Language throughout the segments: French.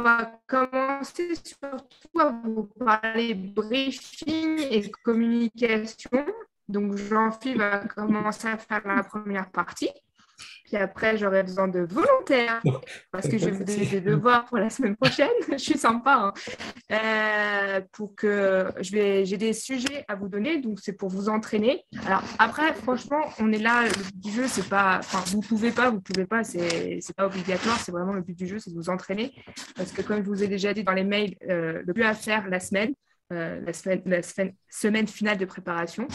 va commencer surtout à vous parler briefing et communication. Donc, Jean-Philippe va commencer à faire la première partie. Puis après, j'aurai besoin de volontaires parce que je vais vous donner des devoirs pour la semaine prochaine. Je suis sympa. Pour que j'ai des sujets à vous donner, donc c'est pour vous entraîner. Alors après, franchement, on est là. Le but du jeu, c'est pas. Enfin, vous pouvez pas, c'est pas obligatoire. C'est vraiment le but du jeu, c'est de vous entraîner. Parce que comme je vous ai déjà dit dans les mails, le plus à faire semaine finale de préparation.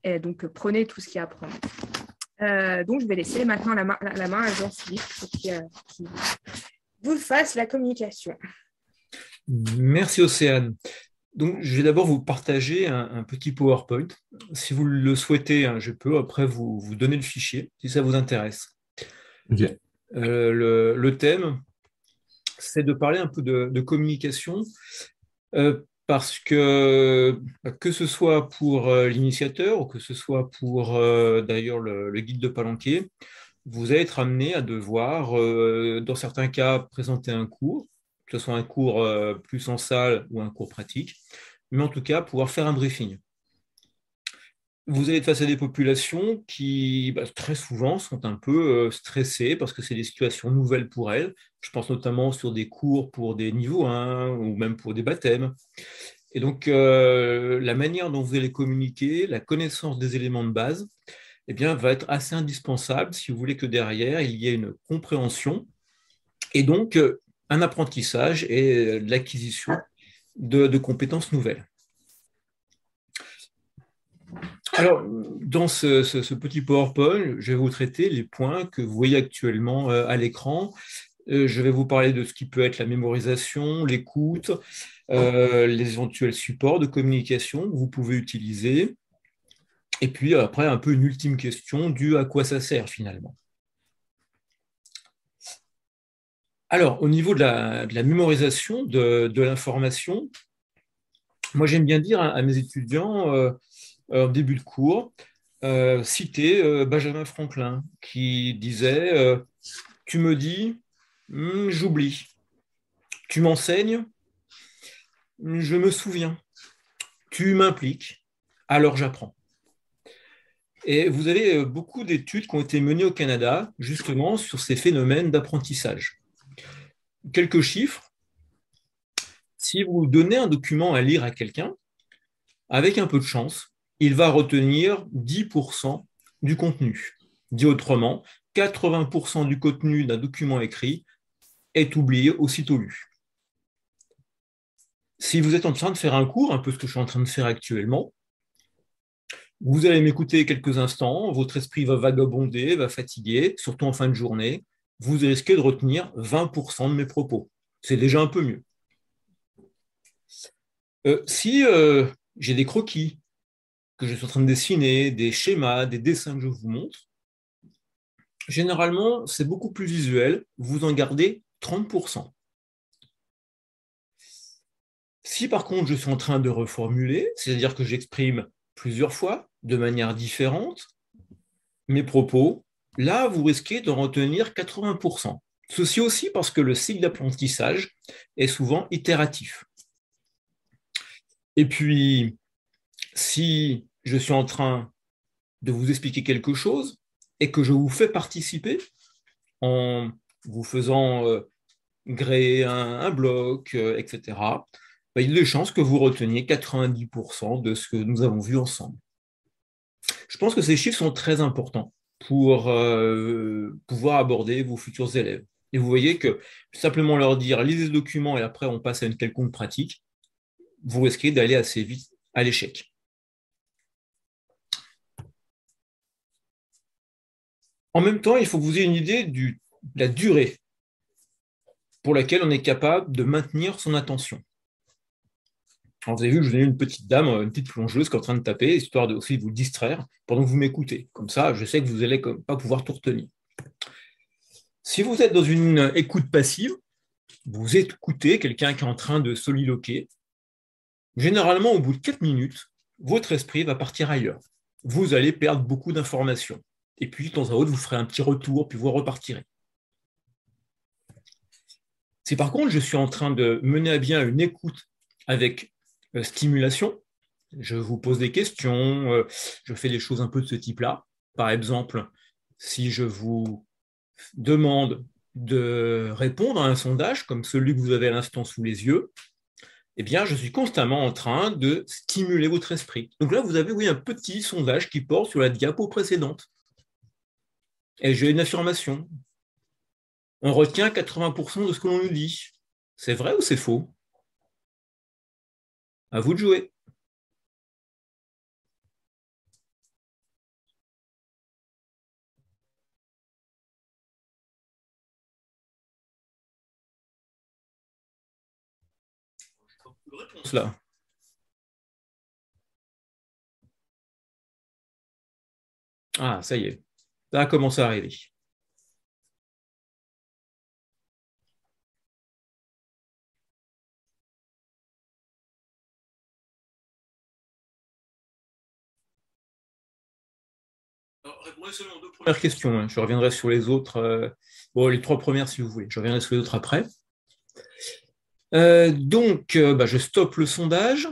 Et donc, prenez tout ce qu'il y a à prendre. Donc, je vais laisser maintenant la main à Jean-Philippe pour qu'il vous fasse la communication. Merci Océane. Donc, je vais d'abord vous partager un petit PowerPoint. Si vous le souhaitez, je peux après vous donner le fichier, si ça vous intéresse. Okay. Le thème, c'est de parler un peu de communication, parce que ce soit pour l'initiateur ou que ce soit pour d'ailleurs le guide de Palanquet, vous allez être amené à devoir, dans certains cas, présenter un cours, que ce soit un cours plus en salle ou un cours pratique, mais en tout cas pouvoir faire un briefing. Vous allez être face à des populations qui, très souvent, sont un peu stressées parce que c'est des situations nouvelles pour elles. Je pense notamment sur des cours pour des niveaux 1 ou même pour des baptêmes. Et donc, la manière dont vous allez communiquer, la connaissance des éléments de base, eh bien, va être assez indispensable si vous voulez que derrière, il y ait une compréhension et donc un apprentissage et l'acquisition de compétences nouvelles. Alors, dans ce petit PowerPoint, je vais vous traiter les points que vous voyez actuellement à l'écran. Je vais vous parler de ce qui peut être la mémorisation, l'écoute, les éventuels supports de communication que vous pouvez utiliser. Et puis après, un peu une ultime question du à quoi ça sert finalement. Alors, au niveau de la mémorisation de l'information, moi j'aime bien dire à mes étudiants, en début de cours, citer Benjamin Franklin, qui disait tu me dis, j'oublie. Tu m'enseignes, je me souviens. Tu m'impliques, alors j'apprends. Et vous avez beaucoup d'études qui ont été menées au Canada, justement, sur ces phénomènes d'apprentissage. Quelques chiffres. Si vous donnez un document à lire à quelqu'un, avec un peu de chance, il va retenir 10% du contenu. Dit autrement, 80% du contenu d'un document écrit est oublié aussitôt lu. Si vous êtes en train de faire un cours, un peu ce que je suis en train de faire actuellement, vous allez m'écouter quelques instants, votre esprit va vagabonder, va fatiguer, surtout en fin de journée. Vous risquez de retenir 20% de mes propos. C'est déjà un peu mieux. Si j'ai des croquis que je suis en train de dessiner, des schémas, des dessins que je vous montre, généralement, c'est beaucoup plus visuel. Vous en gardez 30%. Si par contre, je suis en train de reformuler, c'est-à-dire que j'exprime plusieurs fois, de manière différente, mes propos, là, vous risquez d'en retenir 80%. Ceci aussi parce que le cycle d'apprentissage est souvent itératif. Et puis, si je suis en train de vous expliquer quelque chose et que je vous fais participer en vous faisant créer un bloc, etc., il y a des chances que vous reteniez 90% de ce que nous avons vu ensemble. Je pense que ces chiffres sont très importants pour pouvoir aborder vos futurs élèves. Et vous voyez que simplement leur dire lisez ce document et après on passe à une quelconque pratique, vous risquez d'aller assez vite à l'échec. En même temps, il faut que vous ayez une idée de la durée pour laquelle on est capable de maintenir son attention. Alors, vous avez vu que je vous ai mis une petite dame, une petite plongeuse qui est en train de taper, histoire de aussi vous distraire pendant que vous m'écoutez. Comme ça, je sais que vous n'allez pas pouvoir tout retenir. Si vous êtes dans une écoute passive, vous écoutez quelqu'un qui est en train de soliloquer. Généralement, au bout de 4 minutes, votre esprit va partir ailleurs. Vous allez perdre beaucoup d'informations. Et puis, de temps à autre, vous ferez un petit retour, puis vous repartirez. Si par contre, je suis en train de mener à bien une écoute avec stimulation, je vous pose des questions, je fais des choses un peu de ce type-là. Par exemple, si je vous demande de répondre à un sondage comme celui que vous avez à l'instant sous les yeux, eh bien, je suis constamment en train de stimuler votre esprit. Donc là, vous avez, oui, un petit sondage qui porte sur la diapo précédente. Et j'ai une affirmation. On retient 80% de ce que l'on nous dit. C'est vrai ou c'est faux? À vous de jouer. Réponse là. Ah, ça y est. Ça a commencé à arriver. Alors, répondez seulement aux deux premières questions. Hein. Je reviendrai sur les autres. Bon, les trois premières si vous voulez. Je reviendrai sur les autres après. Je stoppe le sondage.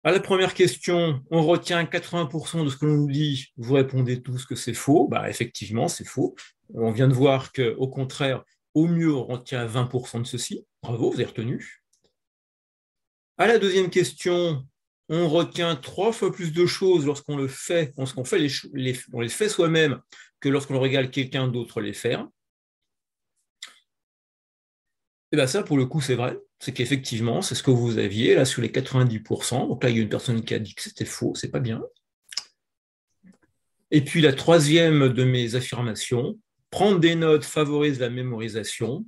À la première question, on retient 80% de ce que l'on nous dit. Vous répondez tous que c'est faux. Bah, effectivement, c'est faux. On vient de voir qu'au contraire, au mieux, on retient 20% de ceci. Bravo, vous avez retenu. À la deuxième question, on retient 3 fois plus de choses lorsqu'on le fait, lorsqu'on fait on les fait soi-même que lorsqu'on regarde quelqu'un d'autre les faire. Et bien ça, pour le coup, c'est vrai. C'est qu'effectivement, c'est ce que vous aviez là sur les 90%. Donc là, il y a une personne qui a dit que c'était faux, c'est pas bien. Et puis la troisième de mes affirmations, prendre des notes favorise la mémorisation.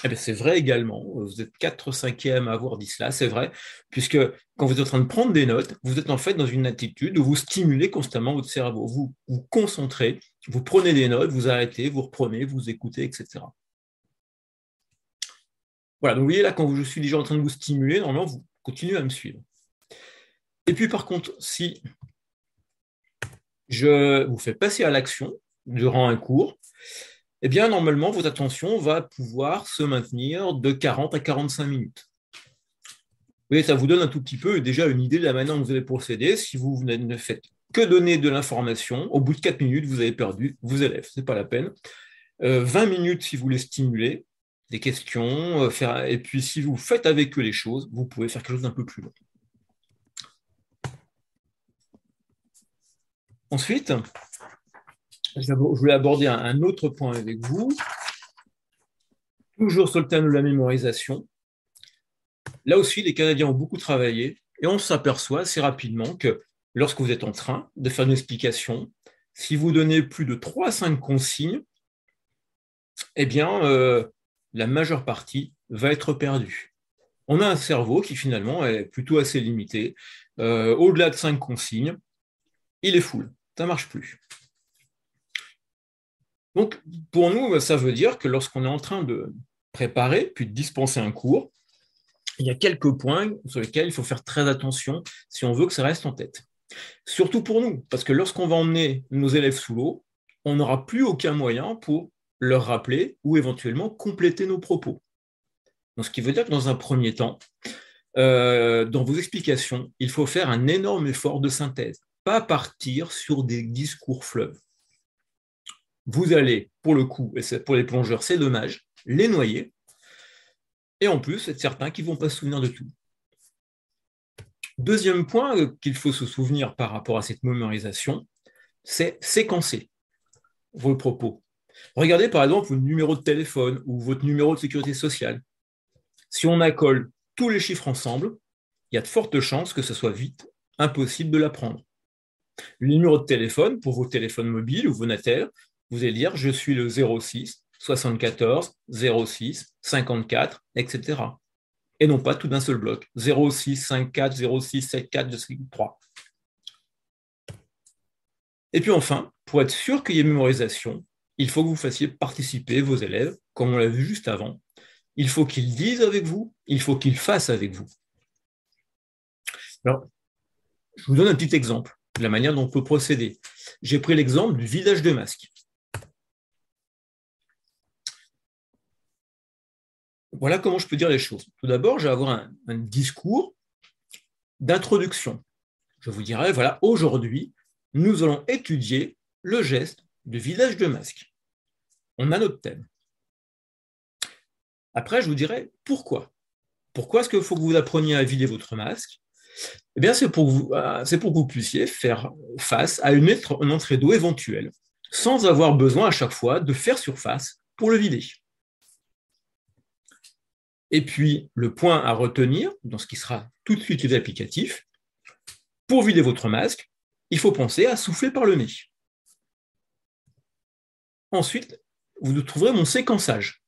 Eh bien, c'est vrai également. Vous êtes 4/5e à avoir dit cela, c'est vrai, puisque quand vous êtes en train de prendre des notes, vous êtes en fait dans une attitude où vous stimulez constamment votre cerveau. Vous vous concentrez, vous prenez des notes, vous arrêtez, vous reprenez, vous écoutez, etc. Voilà, donc vous voyez là, quand je suis déjà en train de vous stimuler, normalement, vous continuez à me suivre. Et puis par contre, si je vous fais passer à l'action durant un cours, eh bien, normalement, votre attention va pouvoir se maintenir de 40 à 45 minutes. Vous voyez, ça vous donne un tout petit peu déjà une idée de la manière dont vous allez procéder. Si vous ne faites que donner de l'information, au bout de 4 minutes, vous avez perdu vos élèves. Ce n'est pas la peine. 20 minutes si vous les stimulez, des questions, et puis si vous faites avec eux les choses, vous pouvez faire quelque chose d'un peu plus long. Ensuite, je voulais aborder un autre point avec vous, toujours sur le thème de la mémorisation. Là aussi, les Canadiens ont beaucoup travaillé et on s'aperçoit assez rapidement que lorsque vous êtes en train de faire une explication, si vous donnez plus de 3 à 5 consignes, eh bien, la majeure partie va être perdue. On a un cerveau qui finalement est plutôt assez limité. Au-delà de 5 consignes, il est full, ça ne marche plus. Donc, pour nous, ça veut dire que lorsqu'on est en train de préparer, puis de dispenser un cours, il y a quelques points sur lesquels il faut faire très attention si on veut que ça reste en tête. Surtout pour nous, parce que lorsqu'on va emmener nos élèves sous l'eau, on n'aura plus aucun moyen pour leur rappeler ou éventuellement compléter nos propos. Donc, ce qui veut dire que dans un premier temps, dans vos explications, il faut faire un énorme effort de synthèse, pas partir sur des discours fleuves. Vous allez, pour le coup, et pour les plongeurs, c'est dommage, les noyer, et en plus, c'est certain qu'ils ne vont pas se souvenir de tout. Deuxième point qu'il faut se souvenir par rapport à cette mémorisation, c'est séquencer vos propos. Regardez par exemple votre numéro de téléphone ou votre numéro de sécurité sociale. Si on accole tous les chiffres ensemble, il y a de fortes chances que ce soit vite impossible de l'apprendre. Le numéro de téléphone, pour vos téléphones mobiles ou vos natels, vous allez dire « je suis le 06 74 06 54 », etc. Et non pas tout d'un seul bloc. 06 54 06 74 3. Et puis enfin, pour être sûr qu'il y ait mémorisation, il faut que vous fassiez participer vos élèves, comme on l'a vu juste avant. Il faut qu'ils disent avec vous, il faut qu'ils fassent avec vous. Alors, je vous donne un petit exemple de la manière dont on peut procéder. J'ai pris l'exemple du vidage de masque. voilà comment je peux dire les choses. Tout d'abord, je vais avoir un discours d'introduction. Je vous dirai, voilà, aujourd'hui, nous allons étudier le geste de vidage de masque. On a notre thème. Après, je vous dirai pourquoi. Pourquoi est-ce qu'il faut que vous appreniez à vider votre masque? Eh bien, c'est pour que vous puissiez faire face à une entrée d'eau éventuelle, sans avoir besoin à chaque fois de faire surface pour le vider. Et puis, le point à retenir, dans ce qui sera tout de suite applicatif, pour vider votre masque, il faut penser à souffler par le nez. Ensuite, vous trouverez mon séquençage.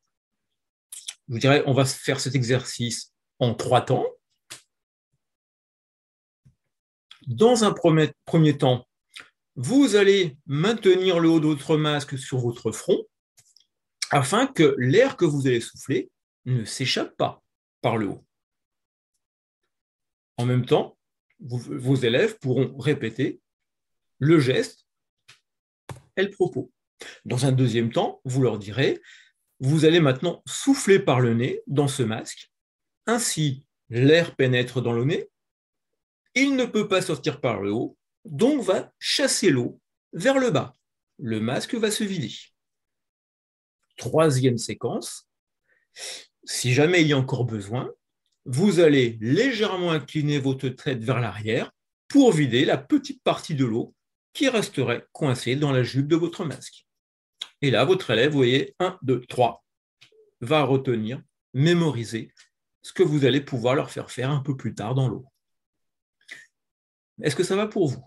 Je vous dirais, on va faire cet exercice en 3 temps. Dans un premier temps, vous allez maintenir le haut de votre masque sur votre front afin que l'air que vous allez souffler ne s'échappe pas par le haut. En même temps, vos élèves pourront répéter le geste et le propos. Dans un deuxième temps, vous leur direz, vous allez maintenant souffler par le nez dans ce masque. Ainsi, l'air pénètre dans le nez, il ne peut pas sortir par le haut, donc va chasser l'eau vers le bas. Le masque va se vider. Troisième séquence, si jamais il y a encore besoin, vous allez légèrement incliner votre tête vers l'arrière pour vider la petite partie de l'eau qui resterait coincée dans la jupe de votre masque. Et là, votre élève, vous voyez, 1, 2, 3, va retenir, mémoriser ce que vous allez pouvoir leur faire faire un peu plus tard dans l'eau. Est-ce que ça va pour vous?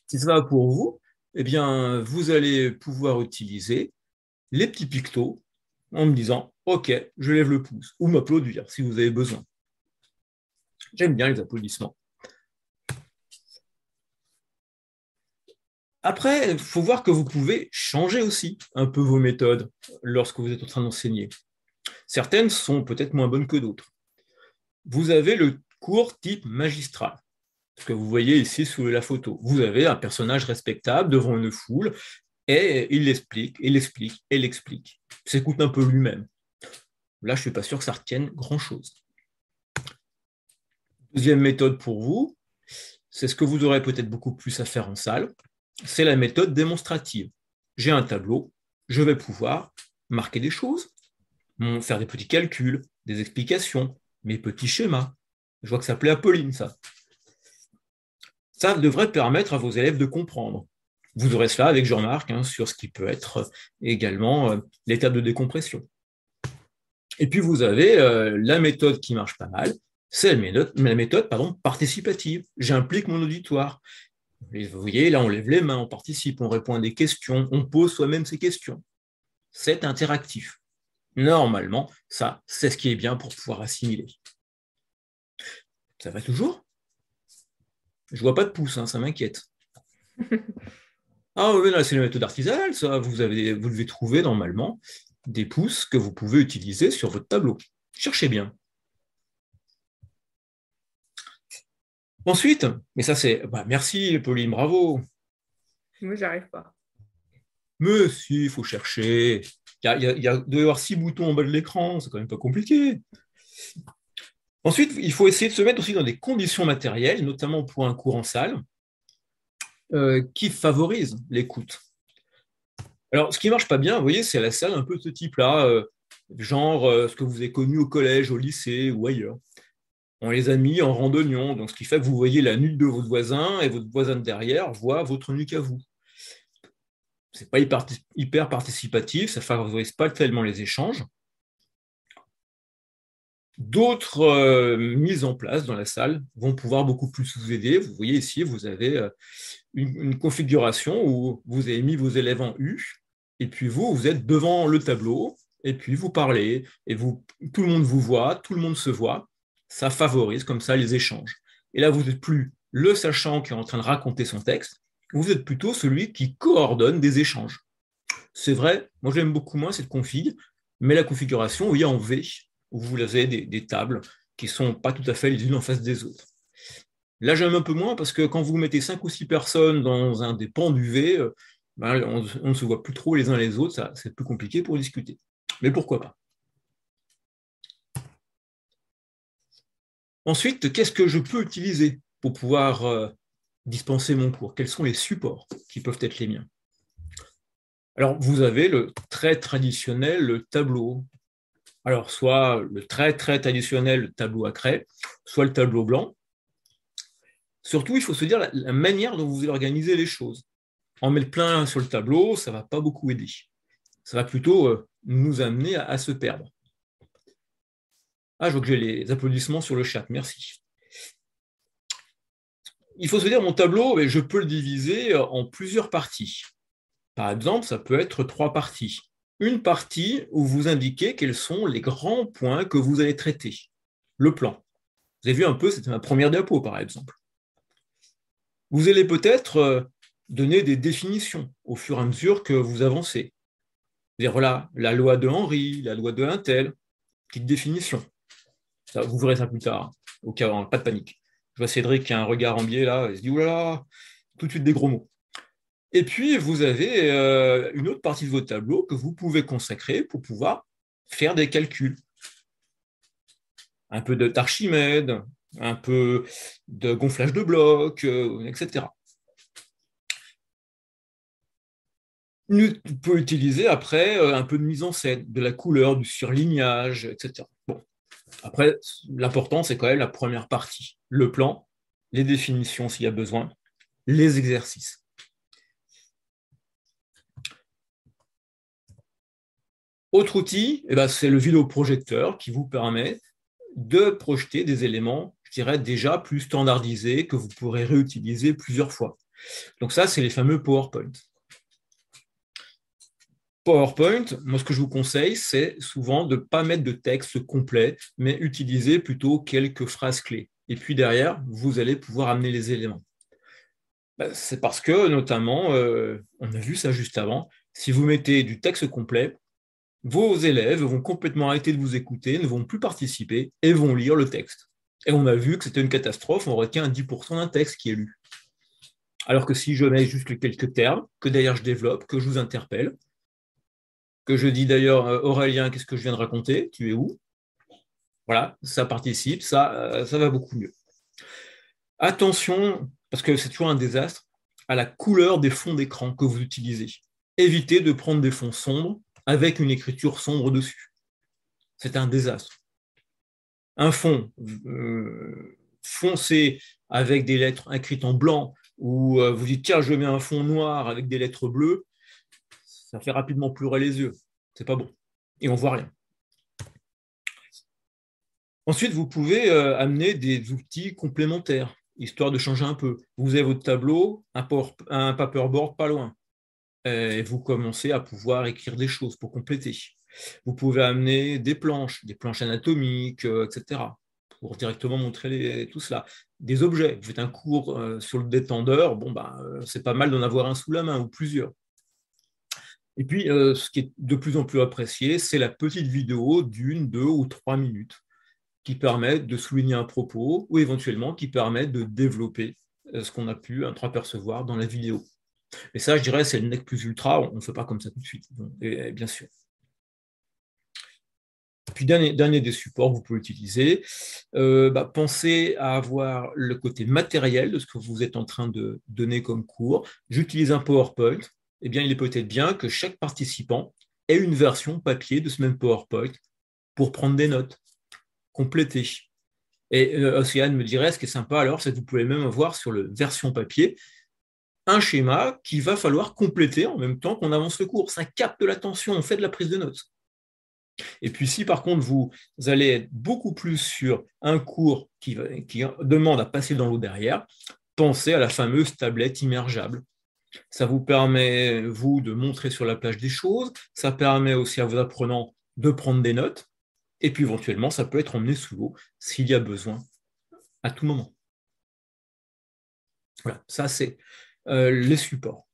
Si ça va pour vous, eh bien, vous allez pouvoir utiliser les petits pictos en me disant « Ok, je lève le pouce » ou m'applaudir si vous avez besoin. J'aime bien les applaudissements. Après, il faut voir que vous pouvez changer aussi un peu vos méthodes lorsque vous êtes en train d'enseigner. Certaines sont peut-être moins bonnes que d'autres. Vous avez le cours type magistral, ce que vous voyez ici sous la photo. Vous avez un personnage respectable devant une foule et il l'explique, il l'explique, il l'explique. Il s'écoute un peu lui-même. Là, je ne suis pas sûr que ça retienne grand-chose. Deuxième méthode pour vous, c'est ce que vous aurez peut-être beaucoup plus à faire en salle, c'est la méthode démonstrative. J'ai un tableau, je vais pouvoir marquer des choses, faire des petits calculs, des explications, mes petits schémas. Je vois que ça plaît à Pauline, ça. Ça devrait permettre à vos élèves de comprendre. Vous aurez cela avec Jean-Marc sur ce qui peut être également l'étape de décompression. Et puis vous avez la méthode qui marche pas mal, c'est la méthode participative. J'implique mon auditoire. Vous voyez, là on lève les mains, on participe, on répond à des questions, on pose soi-même ces questions. C'est interactif. Normalement, ça, c'est ce qui est bien pour pouvoir assimiler. Ça va toujours? Je vois pas de pouce, ça m'inquiète. Ah oui, c'est la méthode artisanale, ça. Vous devez trouver normalement des pouces que vous pouvez utiliser sur votre tableau. Cherchez bien. Ensuite, mais ça c'est... merci Pauline, bravo. Moi, j'arrive pas. Mais si, il faut chercher. Il doit y avoir 6 boutons en bas de l'écran, c'est quand même pas compliqué. Ensuite, il faut essayer de se mettre aussi dans des conditions matérielles, notamment pour un cours en salle, qui favorisent l'écoute. Alors, ce qui ne marche pas bien, vous voyez, c'est la salle un peu de ce type-là, ce que vous avez connu au collège, au lycée ou ailleurs. On les a mis en rang d'oignon, donc ce qui fait que vous voyez la nuque de votre voisin et votre voisin de derrière voit votre nuque à vous. Ce n'est pas hyper participatif, ça ne favorise pas tellement les échanges. D'autres mises en place dans la salle vont pouvoir beaucoup plus vous aider. Vous voyez ici, vous avez une configuration où vous avez mis vos élèves en U, et puis vous êtes devant le tableau, et puis vous parlez, et tout le monde vous voit, tout le monde se voit. Ça favorise comme ça les échanges. Et là, vous n'êtes plus le sachant qui est en train de raconter son texte, vous êtes plutôt celui qui coordonne des échanges. C'est vrai, moi j'aime beaucoup moins cette config, mais la configuration, oui, en V, où vous avez des tables qui ne sont pas tout à fait les unes en face des autres. Là, j'aime un peu moins parce que quand vous mettez 5 ou 6 personnes dans un des pans du V, on ne se voit plus trop les uns les autres, c'est plus compliqué pour discuter. Mais pourquoi pas? Ensuite, qu'est-ce que je peux utiliser pour pouvoir dispenser mon cours? Quels sont les supports qui peuvent être les miens? Alors, vous avez le très traditionnel le tableau. Alors, soit le très traditionnel le tableau à craie, soit le tableau blanc. Surtout, il faut se dire la manière dont vous allez organiser les choses. En mettre plein sur le tableau, ça ne va pas beaucoup aider. Ça va plutôt nous amener à se perdre. Ah, je vois que j'ai les applaudissements sur le chat, merci. Il faut se dire, mon tableau, je peux le diviser en plusieurs parties. Par exemple, ça peut être 3 parties. Une partie où vous indiquez quels sont les grands points que vous allez traiter. Le plan. Vous avez vu un peu, c'était ma première diapo, par exemple. Vous allez peut-être donner des définitions au fur et à mesure que vous avancez. Dire, voilà, la loi de Henry, la loi de Intel, petite définition. Ça, vous verrez ça plus tard, au cas où, pas de panique. Je vois Cédric qui a un regard en biais là, il se dit, oulala, tout de suite des gros mots. Et puis, vous avez une autre partie de votre tableau que vous pouvez consacrer pour pouvoir faire des calculs. Un peu d'Archimède, un peu de gonflage de blocs, etc. On peut utiliser après un peu de mise en scène, de la couleur, du surlignage, etc. Bon. Après, l'important, c'est quand même la première partie. Le plan, les définitions s'il y a besoin, les exercices. Autre outil, c'est le vidéoprojecteur qui vous permet de projeter des éléments, je dirais, déjà plus standardisés que vous pourrez réutiliser plusieurs fois. Donc ça, c'est les fameux PowerPoint. PowerPoint, moi, ce que je vous conseille, c'est souvent de ne pas mettre de texte complet, mais utiliser plutôt quelques phrases clés. Et puis derrière, vous allez pouvoir amener les éléments. C'est parce que, notamment, on a vu ça juste avant, si vous mettez du texte complet, vos élèves vont complètement arrêter de vous écouter, ne vont plus participer et vont lire le texte. Et on a vu que c'était une catastrophe, on retient 10% d'un texte qui est lu. Alors que si je mets juste quelques termes, que d'ailleurs je développe, que je vous interpelle, que je dis d'ailleurs, Aurélien, qu'est-ce que je viens de raconter? Tu es où? Voilà, ça participe, ça va beaucoup mieux. Attention, parce que c'est toujours un désastre, à la couleur des fonds d'écran que vous utilisez. Évitez de prendre des fonds sombres avec une écriture sombre dessus. C'est un désastre. Un fond foncé avec des lettres écrites en blanc, ou vous dites, tiens, je mets un fond noir avec des lettres bleues, ça fait rapidement pleurer les yeux. C'est pas bon. Et on voit rien. Ensuite, vous pouvez amener des outils complémentaires, histoire de changer un peu. Vous avez votre tableau, un paperboard pas loin. Et vous commencez à pouvoir écrire des choses pour compléter. Vous pouvez amener des planches anatomiques, etc., pour directement montrer tout cela. Des objets. Vous faites un cours sur le détendeur, c'est pas mal d'en avoir un sous la main ou plusieurs. Et puis, ce qui est de plus en plus apprécié, c'est la petite vidéo d'1, 2 ou 3 minutes qui permettent de souligner un propos ou éventuellement qui permettent de développer ce qu'on a pu entreapercevoir dans la vidéo. Et ça, je dirais, c'est le nec plus ultra, on ne fait pas comme ça tout de suite, bien sûr. Puis, dernier des supports que vous pouvez utiliser, pensez à avoir le côté matériel de ce que vous êtes en train de donner comme cours. J'utilise un PowerPoint. Eh bien, il est peut-être bien que chaque participant ait une version papier de ce même PowerPoint pour prendre des notes, compléter. Et Océane me dirait, ce qui est sympa alors, c'est que vous pouvez même avoir sur la version papier un schéma qu'il va falloir compléter en même temps qu'on avance le cours. Ça capte l'attention, on fait de la prise de notes. Et puis si par contre vous allez être beaucoup plus sur un cours qui demande à passer dans l'eau derrière, pensez à la fameuse tablette immergeable. Ça vous permet, vous, de montrer sur la plage des choses, ça permet aussi à vos apprenants de prendre des notes, et puis éventuellement, ça peut être emmené sous l'eau s'il y a besoin à tout moment. Voilà, ça c'est les supports.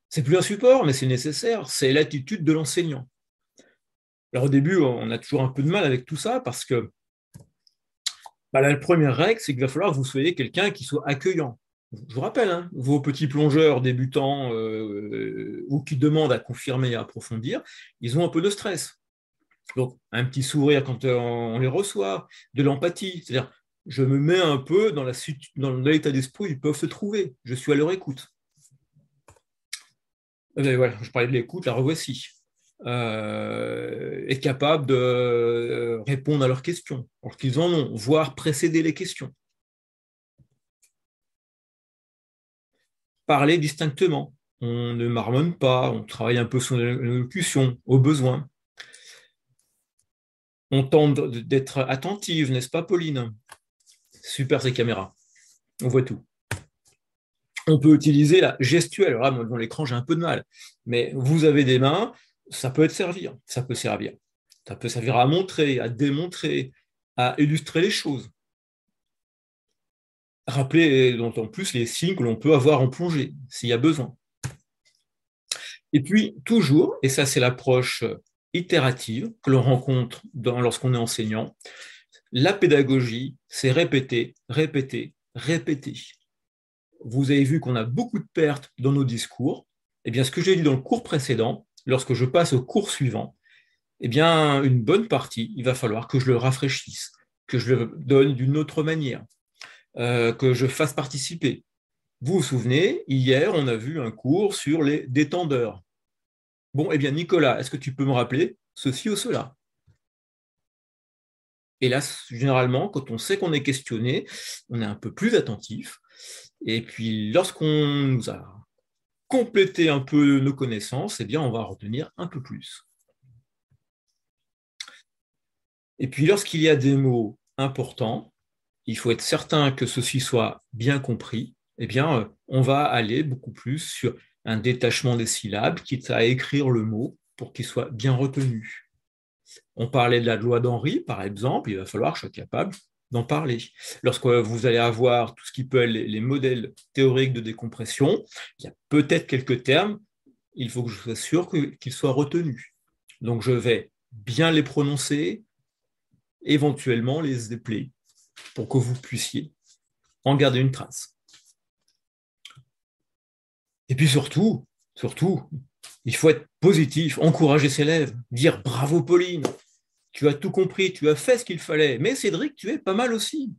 C'est plus un support, mais c'est nécessaire, c'est l'attitude de l'enseignant. Alors au début, on a toujours un peu de mal avec tout ça parce que la première règle, c'est qu'il va falloir que vous soyez quelqu'un qui soit accueillant. Je vous rappelle, vos petits plongeurs débutants ou qui demandent à confirmer et à approfondir, ils ont un peu de stress. Donc, un petit sourire quand on les reçoit, de l'empathie, c'est-à-dire, je me mets un peu dans l'état d'esprit où ils peuvent se trouver. Je suis à leur écoute. Voilà, je parlais de l'écoute, la revoici. Être capable de répondre à leurs questions, lorsqu'ils en ont, voire précéder les questions. Parler distinctement. On ne marmonne pas, on travaille un peu sur l'élocution, au besoin. On tente d'être attentive, n'est-ce pas, Pauline? Super ces caméras, on voit tout. On peut utiliser la gestuelle. Alors là, moi, devant l'écran, j'ai un peu de mal. Mais vous avez des mains, ça peut servir. Ça peut servir. Ça peut servir à montrer, à démontrer, à illustrer les choses. Rappeler d'autant plus les signes que l'on peut avoir en plongée, s'il y a besoin. Et puis, toujours, et ça c'est l'approche itérative que l'on rencontre lorsqu'on est enseignant, la pédagogie, c'est répéter, répéter, répéter. Vous avez vu qu'on a beaucoup de pertes dans nos discours. Eh bien, ce que j'ai dit dans le cours précédent, lorsque je passe au cours suivant, eh bien, une bonne partie, il va falloir que je le rafraîchisse, que je le donne d'une autre manière, que je fasse participer. Vous vous souvenez, hier, on a vu un cours sur les détendeurs. Bon, eh bien, Nicolas, est-ce que tu peux me rappeler ceci ou cela? Et là, généralement, quand on sait qu'on est questionné, on est un peu plus attentif. Et puis, lorsqu'on nous a complété un peu nos connaissances, eh bien, on va retenir un peu plus. Et puis, lorsqu'il y a des mots importants, il faut être certain que ceci soit bien compris. Eh bien, on va aller beaucoup plus sur un détachement des syllabes, quitte à écrire le mot pour qu'il soit bien retenu. On parlait de la loi d'Henry, par exemple, il va falloir que je sois capable d'en parler. Lorsque vous allez avoir tout ce qui peut être les modèles théoriques de décompression, il y a peut-être quelques termes, il faut que je sois sûr qu'ils soient retenus. Donc je vais bien les prononcer, éventuellement les épeler, pour que vous puissiez en garder une trace. Et puis surtout, il faut être positif, encourager ses élèves, dire bravo Pauline, tu as tout compris, tu as fait ce qu'il fallait, mais Cédric, tu es pas mal aussi.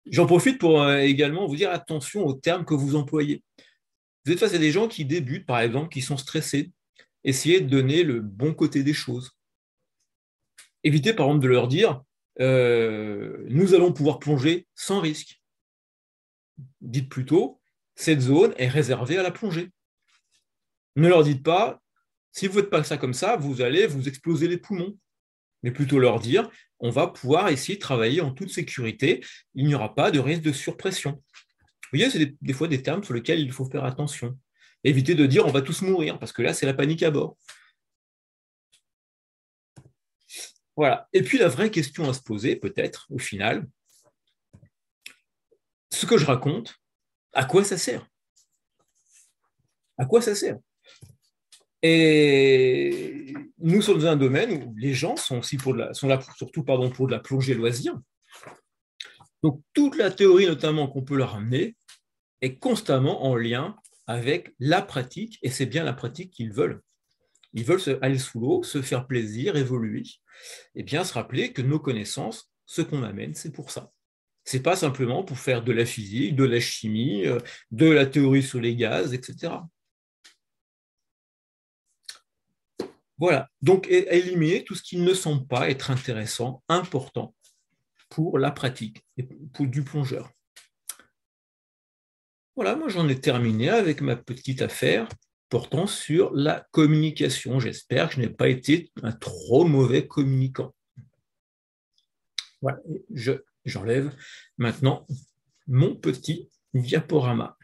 J'en profite pour également vous dire attention aux termes que vous employez. Vous êtes face à des gens qui débutent, par exemple, qui sont stressés. Essayez de donner le bon côté des choses. Évitez, par exemple, de leur dire nous allons pouvoir plonger sans risque. Dites plutôt cette zone est réservée à la plongée. Ne leur dites pas si vous ne faites pas ça comme ça, vous allez vous exploser les poumons. Mais plutôt leur dire on va pouvoir essayer de travailler en toute sécurité, il n'y aura pas de risque de surpression. Vous voyez, c'est des fois des termes sur lesquels il faut faire attention. Évitez de dire on va tous mourir, parce que là, c'est la panique à bord. Voilà. Et puis la vraie question à se poser, peut-être, au final, ce que je raconte, à quoi ça sert? À quoi ça sert? Et nous sommes dans un domaine où les gens sont là surtout pour de la plongée loisir. Donc toute la théorie notamment qu'on peut leur amener est constamment en lien avec la pratique, et c'est bien la pratique qu'ils veulent. Ils veulent aller sous l'eau, se faire plaisir, évoluer, et bien se rappeler que nos connaissances, ce qu'on amène, c'est pour ça. Ce n'est pas simplement pour faire de la physique, de la chimie, de la théorie sur les gaz, etc. Voilà, donc éliminer tout ce qui ne semble pas être intéressant, important pour la pratique et pour du plongeur. Voilà, moi j'en ai terminé avec ma petite affaire portant sur la communication. J'espère que je n'ai pas été un trop mauvais communicant. Voilà, j'enlève maintenant mon petit diaporama.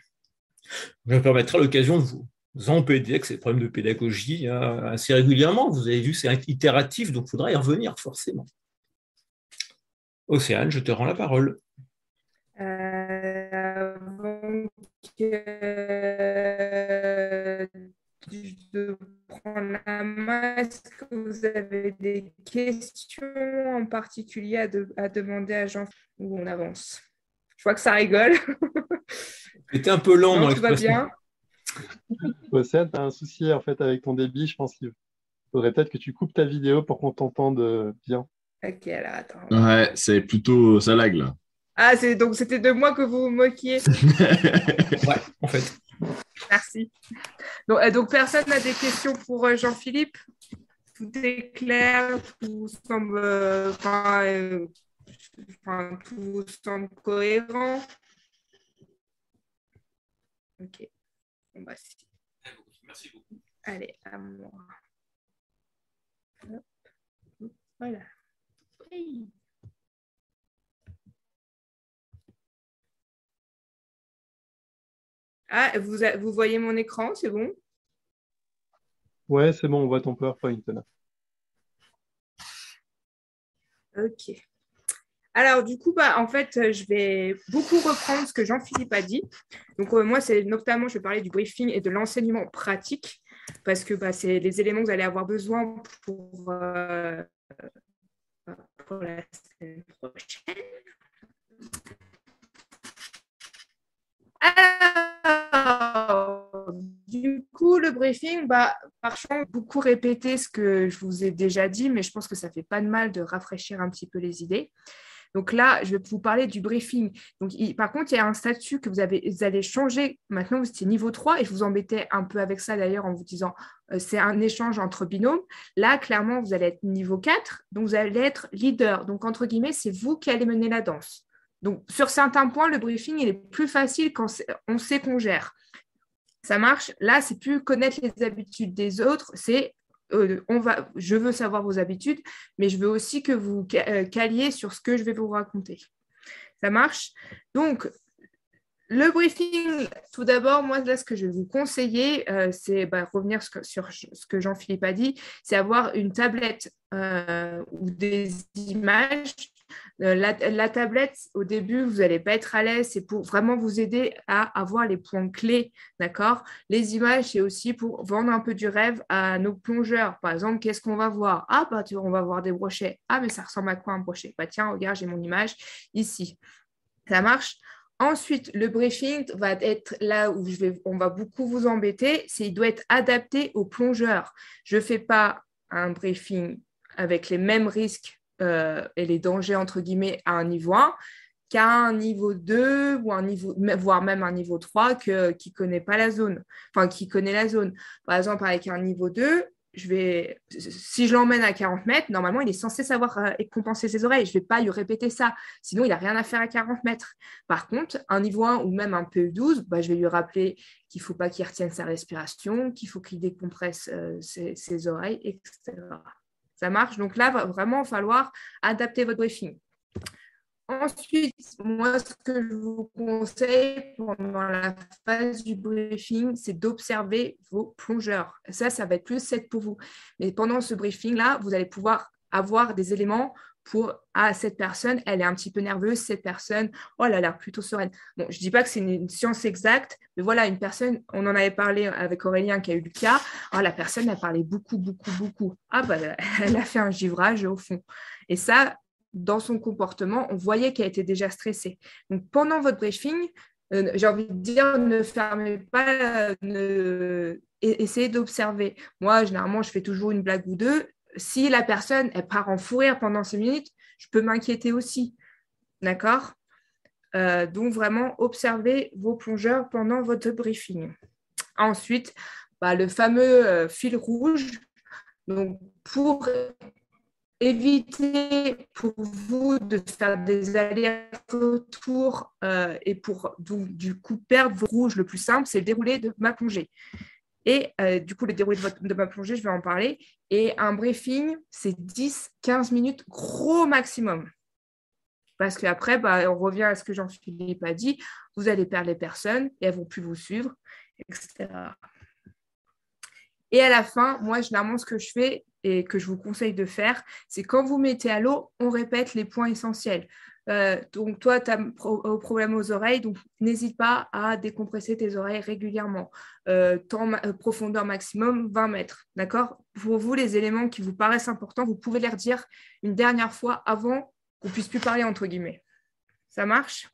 Je me permettrai l'occasion de vous embêter avec ces problèmes de pédagogie assez régulièrement. Vous avez vu, c'est itératif, donc il faudra y revenir forcément. Océane, je te rends la parole. Avant de prendre la main, est-ce que vous avez des questions en particulier à demander à Jean où on avance? Je vois que ça rigole. C'était un peu lent Non, dans tout va l'expression. bien. Océane, tu as un souci en fait avec ton débit, je pense qu'il Faudrait peut-être que tu coupes ta vidéo pour qu'on t'entende bien. Ok, alors attends. Ouais, c'est plutôt ça lag là. Ah, donc c'était de moi que vous vous moquiez. Ouais, en fait. Merci. Donc personne n'a des questions pour Jean-Philippe? Tout est clair, tout semble, tout semble cohérent. Ok. Bon, bah, Merci beaucoup. allez, à moi. Hop. Voilà. Oui. Ah, vous voyez mon écran, c'est bon? Ouais, c'est bon, on voit ton PowerPoint là. Ok. Alors, du coup, en fait, je vais beaucoup reprendre ce que Jean-Philippe a dit. Donc, moi, c'est notamment, je vais parler du briefing et de l'enseignement pratique, parce que c'est les éléments que vous allez avoir besoin pour la semaine prochaine. Alors, du coup, le briefing, par chance, beaucoup répété ce que je vous ai déjà dit, mais je pense que ça ne fait pas de mal de rafraîchir un petit peu les idées. Donc là, je vais vous parler du briefing. Donc, par contre, il y a un statut que vous allez changer. Maintenant, vous étiez niveau 3 et je vous embêtais un peu avec ça d'ailleurs en vous disant c'est un échange entre binômes. Là, clairement, vous allez être niveau 4, donc vous allez être leader. Donc, entre guillemets, c'est vous qui allez mener la danse. Donc, sur certains points, le briefing, il est plus facile quand on sait qu'on gère. Ça marche. Là, c'est plus connaître les habitudes des autres, c'est je veux savoir vos habitudes, mais je veux aussi que vous caliez sur ce que je vais vous raconter. Ça marche? Donc, le briefing, tout d'abord, moi, là, ce que je vais vous conseiller, c'est revenir sur ce que Jean-Philippe a dit, c'est avoir une tablette ou des images. La tablette, au début, vous n'allez pas être à l'aise, c'est pour vraiment vous aider à avoir les points clés, d'accord? Les images, c'est aussi pour vendre un peu du rêve à nos plongeurs. Par exemple, qu'est-ce qu'on va voir? Ah, on va voir des brochets. Ah, mais ça ressemble à quoi un brochet? Tiens, regarde, j'ai mon image ici. Ça marche? Ensuite, le briefing va être là où on va beaucoup vous embêter, il doit être adapté aux plongeurs. Je ne fais pas un briefing avec les mêmes risques et les dangers, entre guillemets, à un niveau 1 qu'à un niveau 2 ou voire même un niveau 3 qui ne connaît pas la zone, enfin qui connaît la zone. Par exemple, avec un niveau 2, si je l'emmène à 40 mètres, normalement, il est censé savoir compenser ses oreilles. Je ne vais pas lui répéter ça. Sinon, il n'a rien à faire à 40 mètres. Par contre, un niveau 1 ou même un PE12, je vais lui rappeler qu'il ne faut pas qu'il retienne sa respiration, qu'il faut qu'il décompresse ses oreilles, etc. Ça marche. Donc là, il va vraiment falloir adapter votre briefing. Ensuite, moi, ce que je vous conseille pendant la phase du briefing, c'est d'observer vos plongeurs. Ça va être plus set pour vous. Mais pendant ce briefing-là, vous allez pouvoir avoir des éléments pour cette personne, elle est un petit peu nerveuse, cette personne, elle a l'air plutôt sereine. Bon, je ne dis pas que c'est une science exacte, mais voilà, une personne, on en avait parlé avec Aurélien qui a eu le cas, la personne a parlé beaucoup, beaucoup, beaucoup. Elle a fait un givrage au fond. Et ça, dans son comportement, on voyait qu'elle était déjà stressée. Donc, pendant votre briefing, j'ai envie de dire, ne fermez pas, essayez d'observer. Moi, généralement, je fais toujours une blague ou deux. Si la personne, elle part en fou rire pendant 5 minutes, je peux m'inquiéter aussi. D'accord? Donc, vraiment, observez vos plongeurs pendant votre briefing. Ensuite, le fameux fil rouge. Donc, pour éviter pour vous de faire des allers-retours et pour du coup perdre vos rouges, le plus simple, c'est le déroulé de ma plongée. Et du coup, le déroulé de ma plongée, je vais en parler. Et un briefing, c'est 10-15 minutes, gros maximum. Parce qu'après, on revient à ce que Jean-Philippe a dit, vous allez perdre les personnes et elles ne vont plus vous suivre, etc. Et à la fin, moi, généralement, ce que je fais et que je vous conseille de faire, c'est quand vous mettez à l'eau, on répète les points essentiels. Donc, toi, tu as un problème aux oreilles, donc n'hésite pas à décompresser tes oreilles régulièrement. Profondeur maximum, 20 mètres. D'accord? Pour vous, les éléments qui vous paraissent importants, vous pouvez les redire une dernière fois avant qu'on ne puisse plus parler, entre guillemets. Ça marche?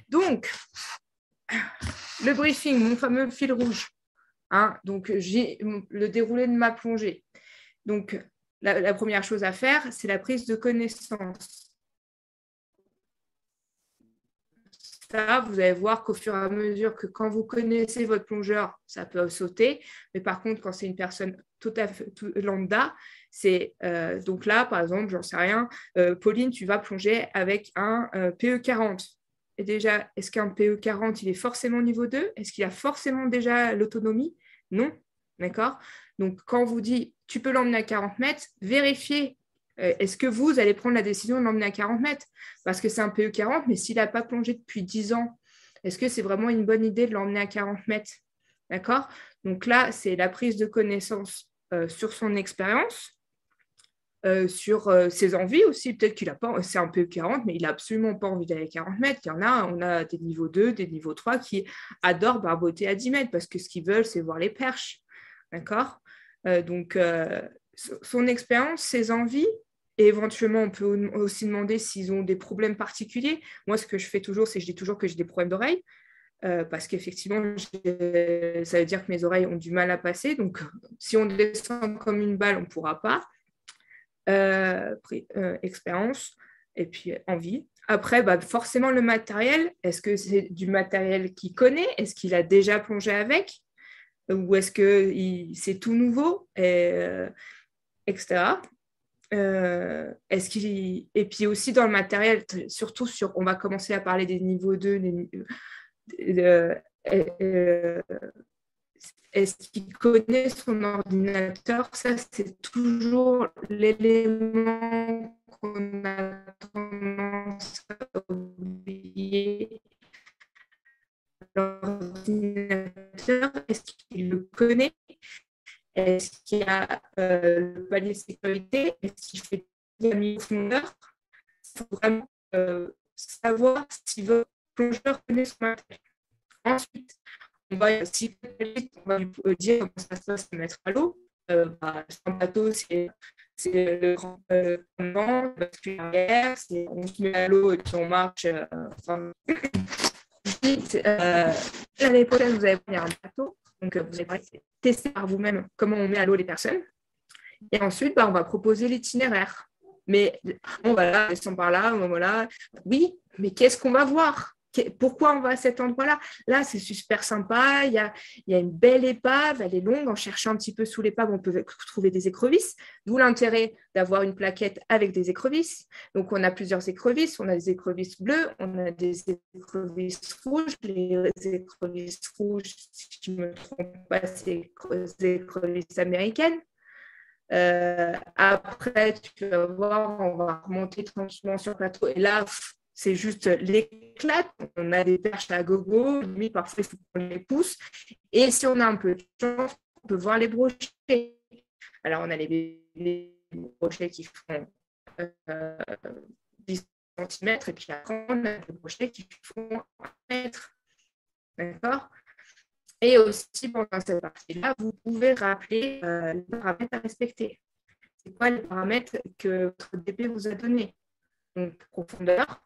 Donc, le briefing, mon fameux fil rouge. Donc, j'ai le déroulé de ma plongée. Donc, la première chose à faire, c'est la prise de connaissance. Ça, vous allez voir qu'au fur et à mesure que quand vous connaissez votre plongeur, ça peut sauter. Mais par contre, quand c'est une personne tout à fait lambda, c'est donc là, par exemple, j'en sais rien, Pauline, tu vas plonger avec un PE40. Et déjà, est-ce qu'un PE40, il est forcément niveau 2? Est-ce qu'il a forcément déjà l'autonomie? Non, d'accord? Donc, quand on vous dit, tu peux l'emmener à 40 mètres, vérifiez. Est-ce que vous allez prendre la décision de l'emmener à 40 mètres? Parce que c'est un PE40, mais s'il n'a pas plongé depuis 10 ans, est-ce que c'est vraiment une bonne idée de l'emmener à 40 mètres? D'accord? Donc là, c'est la prise de connaissance sur son expérience, sur ses envies aussi. Peut-être qu'il a pas, c'est un PE40, mais il n'a absolument pas envie d'aller à 40 mètres. Il y en a, on a des niveaux 2, des niveaux 3 qui adorent barboter à 10 mètres parce que ce qu'ils veulent, c'est voir les perches. D'accord? Donc, son expérience, ses envies, et éventuellement, on peut aussi demander s'ils ont des problèmes particuliers. Moi, ce que je fais toujours, c'est que je dis toujours que j'ai des problèmes d'oreilles. Parce qu'effectivement, ça veut dire que mes oreilles ont du mal à passer. Donc, si on descend comme une balle, on ne pourra pas. Expérience et puis envie. Après, forcément, le matériel, est-ce que c'est du matériel qu'il connaît? Est-ce qu'il a déjà plongé avec? Ou est-ce que c'est tout nouveau, etc. Et puis aussi dans le matériel, surtout on va commencer à parler des niveaux 2, est-ce qu'il connaît son ordinateur? Ça, c'est toujours l'élément qu'on a tendance à oublier. L'ordinateur, est-ce qu'il le connaît? Est-ce qu'il y a le palier de sécurité? Est-ce qu'il fait de la mi-profondeur? Il faut vraiment savoir si votre plongeur connaît son matériel. Ensuite, on va lui dire comment ça se passe de mettre à l'eau. Sur un bateau, c'est le grand vent, bascule arrière, on se met à l'eau et puis on marche. L'année prochaine, vous allez venir un bateau. Donc, vous allez tester par vous-même comment on met à l'eau les personnes. Et ensuite, on va proposer l'itinéraire. Mais on va là, descend par là, voilà. Oui, mais qu'est-ce qu'on va voir? Pourquoi on va à cet endroit-là? Là, c'est super sympa. Il y a une belle épave, elle est longue. En cherchant un petit peu sous l'épave, on peut trouver des écrevisses. D'où l'intérêt d'avoir une plaquette avec des écrevisses. Donc, on a plusieurs écrevisses. On a des écrevisses bleues, on a des écrevisses rouges. Les écrevisses rouges, si je ne me trompe pas, c'est des écrevisses américaines. Après, tu vas voir, on va remonter tranquillement sur le plateau. Et là, c'est juste l'éclate. On a des perches à gogo, limite parfois il faut qu'on les pousse. Et si on a un peu de chance, on peut voir les brochets. Alors on a les brochets qui font 10 cm et puis après on a des brochets qui font 1 mètre. D'accord? Et aussi pendant cette partie-là, vous pouvez rappeler les paramètres à respecter. C'est quoi les paramètres que votre DP vous a donnés? Donc profondeur,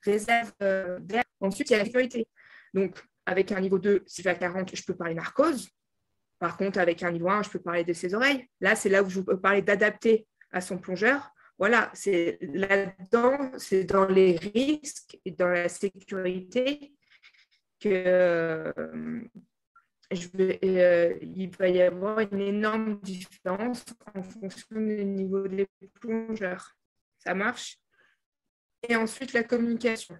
réserve d'air. Ensuite, il y a la sécurité. Donc, avec un niveau 2, si je vais à 40, je peux parler narcose. Par contre, avec un niveau 1, je peux parler de ses oreilles. Là, c'est là où je peux parler d'adapter à son plongeur. Voilà, c'est là-dedans, c'est dans les risques et dans la sécurité que il va y avoir une énorme différence en fonction du niveau des plongeurs. Ça marche? Et ensuite, la communication.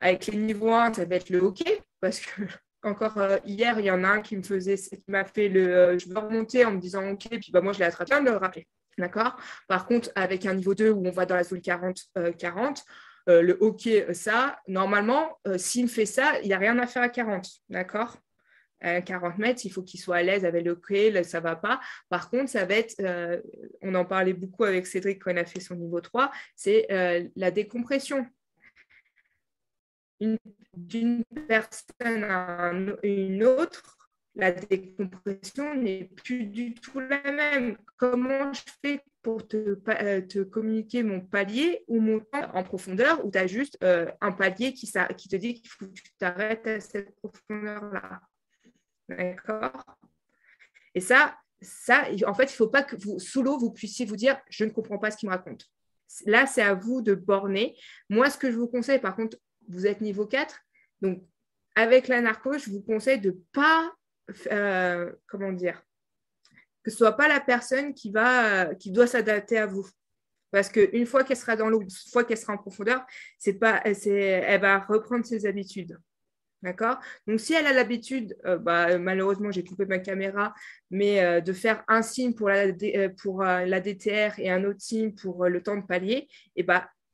Avec les niveaux 1, ça va être le hockey, parce que encore hier, il y en a un qui m'a fait le je veux remonter en me disant OK, puis moi je l'ai attrapé, de le rappeler. D'accord? Par contre, avec un niveau 2 où on va dans la zone 40, le hockey, ça, normalement, s'il me fait ça, il n'y a rien à faire à 40. D'accord? 40 mètres, il faut qu'il soit à l'aise avec le hockey, ça ne va pas. Par contre, ça va être, on en parlait beaucoup avec Cédric quand il a fait son niveau 3, c'est la décompression. D'une personne à une autre, la décompression n'est plus du tout la même. Comment je fais pour te communiquer mon palier ou mon temps en profondeur, où tu as juste un palier qui te dit qu'il faut que tu t'arrêtes à cette profondeur-là? D'accord? Et ça, ça, en fait, il ne faut pas que vous, sous l'eau, vous puissiez vous dire « je ne comprends pas ce qu'il me raconte ». Là, c'est à vous de borner. Moi, ce que je vous conseille, par contre, vous êtes niveau 4, donc avec la narco, je vous conseille de ne pas, comment dire, que ce ne soit pas la personne qui doit s'adapter à vous. Parce qu'une fois qu'elle sera dans l'eau, une fois qu'elle sera en profondeur, elle va reprendre ses habitudes. D'accord? Donc, si elle a l'habitude, malheureusement, j'ai coupé ma caméra, mais de faire un signe pour la DTR et un autre signe pour le temps de palier,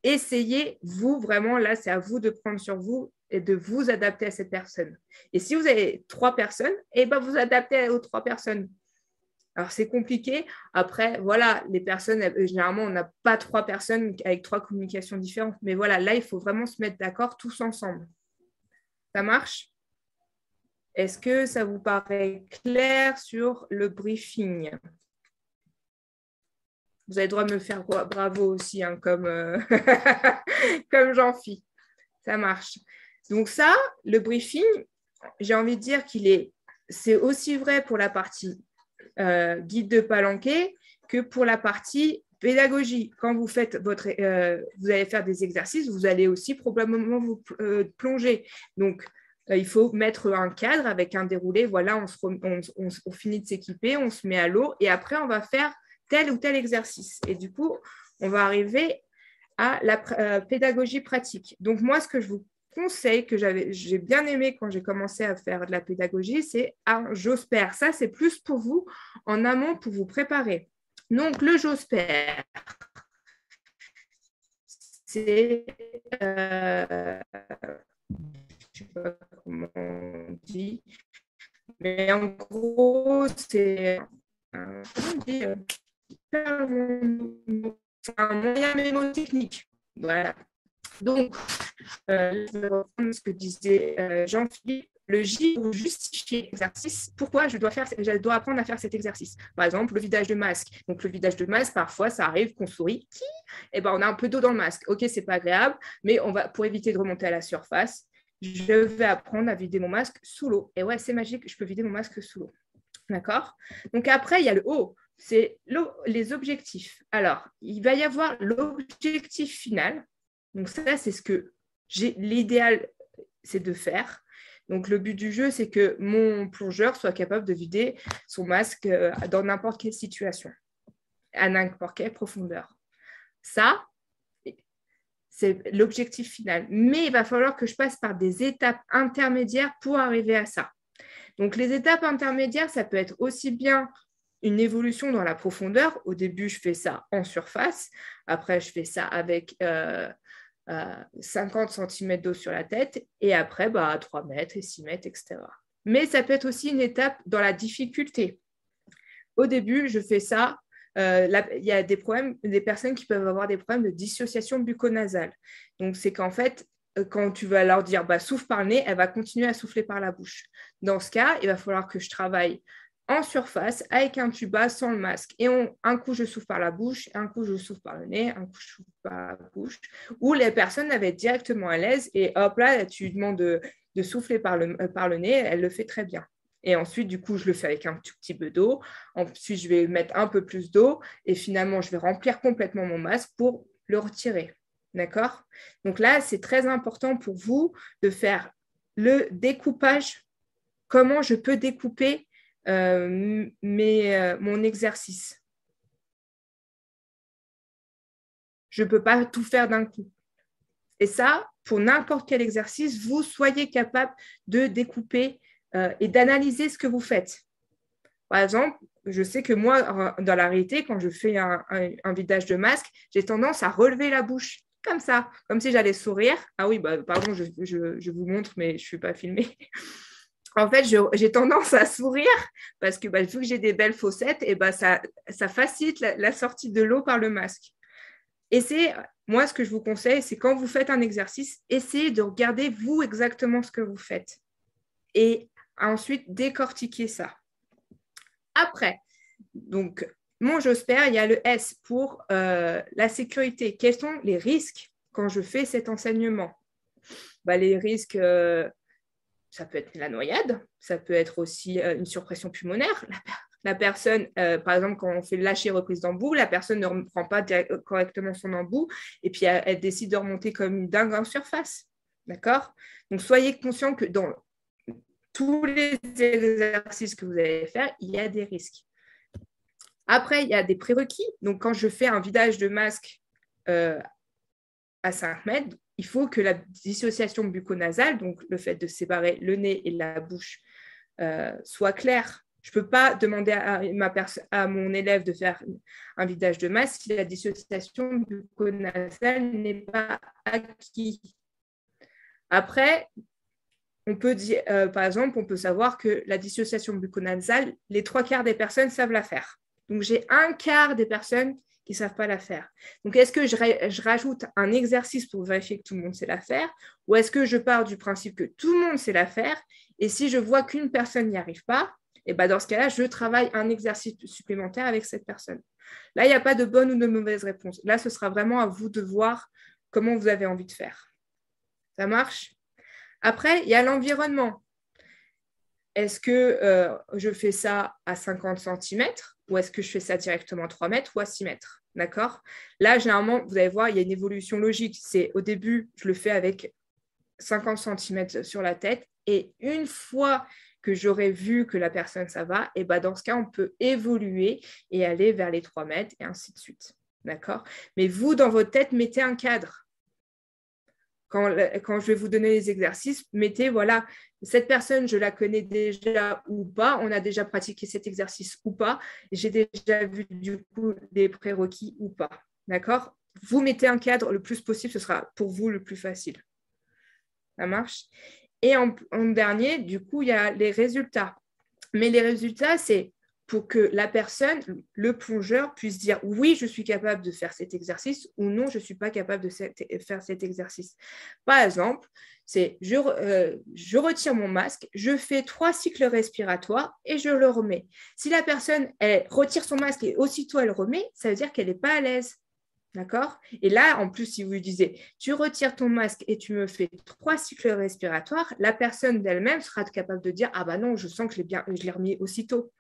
essayez, vous, vraiment, là, c'est à vous de prendre sur vous et de vous adapter à cette personne. Et si vous avez 3 personnes, vous adaptez aux 3 personnes. Alors, c'est compliqué. Après, voilà, les personnes, généralement, on n'a pas 3 personnes avec 3 communications différentes. Mais voilà, là, il faut vraiment se mettre d'accord tous ensemble. Ça marche? Est-ce que ça vous paraît clair sur le briefing? Vous avez le droit de me faire bravo aussi, hein, comme Jean-Phi. Ça marche. Donc ça, le briefing, j'ai envie de dire c'est aussi vrai pour la partie guide de palanquée que pour la partie pédagogie. Quand vous faites vous allez faire des exercices, vous allez aussi probablement vous plonger. Donc, il faut mettre un cadre avec un déroulé. Voilà, on finit de s'équiper, on se met à l'eau et après, on va faire tel ou tel exercice. Et du coup, on va arriver à la pédagogie pratique. Donc, moi, ce que je vous conseille, que j'ai bien aimé quand j'ai commencé à faire de la pédagogie, c'est un JOSPER. Ça, c'est plus pour vous en amont pour vous préparer. Donc, le JOSPER, c'est, je ne sais pas comment on dit, mais en gros, c'est un moyen mémotechnique. Voilà. Donc, je vais reprendre ce que disait Jean-Philippe. Le J pour justifier l'exercice. Pourquoi je dois apprendre à faire cet exercice? Par exemple, le vidage de masque. Donc, le vidage de masque, parfois, ça arrive qu'on sourit. On a un peu d'eau dans le masque. OK, c'est pas agréable, mais pour éviter de remonter à la surface, je vais apprendre à vider mon masque sous l'eau. Et ouais, c'est magique, je peux vider mon masque sous l'eau. D'accord? Donc, après, il y a le O. C'est les objectifs. Alors, il va y avoir l'objectif final. Donc, ça, c'est ce que l'idéal, c'est de faire. Donc, le but du jeu, c'est que mon plongeur soit capable de vider son masque dans n'importe quelle situation, à n'importe quelle profondeur. Ça, c'est l'objectif final. Mais il va falloir que je passe par des étapes intermédiaires pour arriver à ça. Donc, les étapes intermédiaires, ça peut être aussi bien une évolution dans la profondeur. Au début, je fais ça en surface. Après, je fais ça avec 50 cm d'eau sur la tête et après 3 mètres et 6 mètres, etc. Mais ça peut être aussi une étape dans la difficulté. Au début, je fais ça. Il y a des personnes qui peuvent avoir des problèmes de dissociation bucco-nasale. Donc, c'est qu'en fait, quand tu vas leur dire souffle par le nez, elle va continuer à souffler par la bouche. Dans ce cas, il va falloir que je travaille en surface avec un tuba sans le masque. Et un coup, je souffle par la bouche, un coup, je souffle par le nez, un coup, je souffle par la bouche. Où les personnes avaient directement à l'aise et hop là, tu lui demandes de souffler par le nez, elle le fait très bien. Et ensuite, du coup, je le fais avec un tout petit peu d'eau. Ensuite, je vais mettre un peu plus d'eau et finalement, je vais remplir complètement mon masque pour le retirer. D'accord? Donc là, c'est très important pour vous de faire le découpage. Comment je peux découper mon exercice. Je ne peux pas tout faire d'un coup. Et ça, pour n'importe quel exercice, vous soyez capable de découper et d'analyser ce que vous faites. Par exemple, je sais que moi, dans la réalité, quand je fais un vidage de masque, j'ai tendance à relever la bouche comme ça, comme si j'allais sourire. Ah oui, pardon, je vous montre, mais je ne suis pas filmée. En fait, j'ai tendance à sourire parce que vu que j'ai des belles fossettes, et ça facilite la sortie de l'eau par le masque. Et moi, ce que je vous conseille, c'est quand vous faites un exercice, essayez de regarder vous exactement ce que vous faites. Et ensuite, décortiquer ça. Après, donc, mon JOSPER, il y a le S pour la sécurité. Quels sont les risques quand je fais cet enseignement? Les risques... ça peut être la noyade, ça peut être aussi une surpression pulmonaire. la personne, par exemple, quand on fait lâcher reprise d'embout, la personne ne reprend pas correctement son embout et puis elle décide de remonter comme une dingue en surface. D'accord? Donc, soyez conscient que dans tous les exercices que vous allez faire, il y a des risques. Après, il y a des prérequis. Donc, quand je fais un vidage de masque à 5 mètres, il faut que la dissociation bucco-nasale, donc le fait de séparer le nez et la bouche, soit claire. Je ne peux pas demander à mon élève de faire un vidage de masque si la dissociation bucco-nasale n'est pas acquise. Après, on peut dire, par exemple, on peut savoir que la dissociation bucco-nasale, les 3/4 des personnes savent la faire. Donc, j'ai 1/4 des personnes qui ne savent pas la faire. Donc, est-ce que je rajoute un exercice pour vérifier que tout le monde sait la faire ou est-ce que je pars du principe que tout le monde sait la faire et si je vois qu'une personne n'y arrive pas, et ben dans ce cas-là, je travaille un exercice supplémentaire avec cette personne. Là, il n'y a pas de bonne ou de mauvaise réponse. Là, ce sera vraiment à vous de voir comment vous avez envie de faire. Ça marche? Après, il y a l'environnement. Est-ce que je fais ça à 50 cm ou est-ce que je fais ça directement à 3 mètres ou à 6 mètres? D'accord? Là, généralement, vous allez voir, il y a une évolution logique. C'est au début, je le fais avec 50 cm sur la tête et une fois que j'aurai vu que la personne, ça va, et ben dans ce cas, on peut évoluer et aller vers les 3 mètres et ainsi de suite. D'accord? Mais vous, dans votre tête, mettez un cadre. Quand je vais vous donner les exercices, mettez, voilà, cette personne, je la connais déjà ou pas, on a déjà pratiqué cet exercice ou pas, j'ai déjà vu du coup des prérequis ou pas. D'accord? Vous mettez un cadre le plus possible, ce sera pour vous le plus facile. Ça marche? Et en dernier, du coup, il y a les résultats. Mais les résultats, c'est pour que la personne, le plongeur, puisse dire oui, je suis capable de faire cet exercice ou non, je ne suis pas capable de faire cet exercice. Par exemple, c'est je retire mon masque, je fais 3 cycles respiratoires et je le remets. Si la personne elle retire son masque et aussitôt elle remet, ça veut dire qu'elle n'est pas à l'aise. D'accord? Et là, en plus, si vous lui disiez, tu retires ton masque et tu me fais 3 cycles respiratoires, la personne d'elle-même sera capable de dire, ah bah non, je sens que je l'ai remis aussitôt.